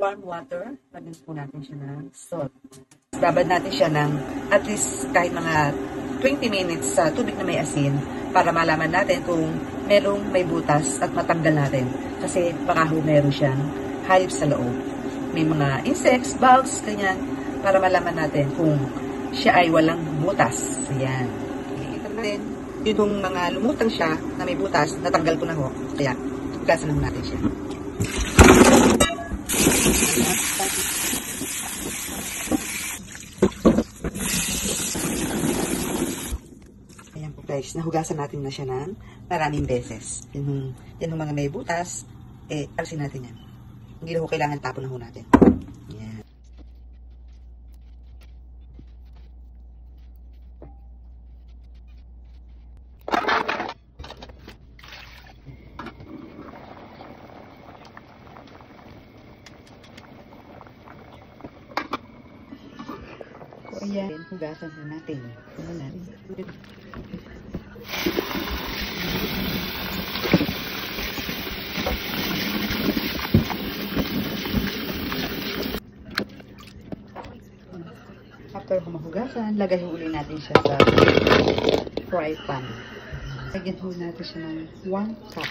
warm water. Lagyan po natin siya ng salt. Babad natin siya ng at least kahit mga 20 minutes sa tubig na may asin para malaman natin kung merong may butas at matanggal natin. Kasi baka meron siyang hayop sa loob. May mga insects, bugs, ganyan, para malaman natin kung siya ay walang butas. Ayan. Ito natin, yung mga lumutang siya na may butas, natanggal ko na ho. Kaya, hugasan naman natin siya. Ayan po guys, nahugasan natin na siya ng maraming beses. Yan yung mga may butas, alisin natin yan. Hindi na ho kailangan tapon na ho natin. Yan. Ayan, hugasan na natin. Hugasan natin. After humahugasan, lagay uli natin siya sa fry pan. Lagyan uli natin siya ng 1 cup.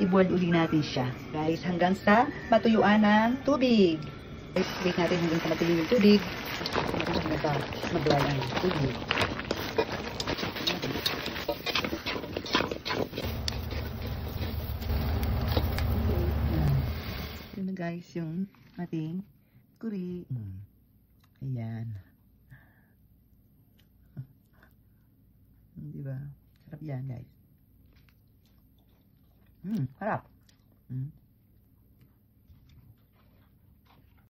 I-boil uli natin siya, guys, hanggang sa matuyuan ng tubig. Wait natin hanggang sa matuyo yung tubig. Hanggang sa mag-dry ang tubig. Yun na guys, yung ating curry. Ayan. Diba? Sarap yan, guys. Harap.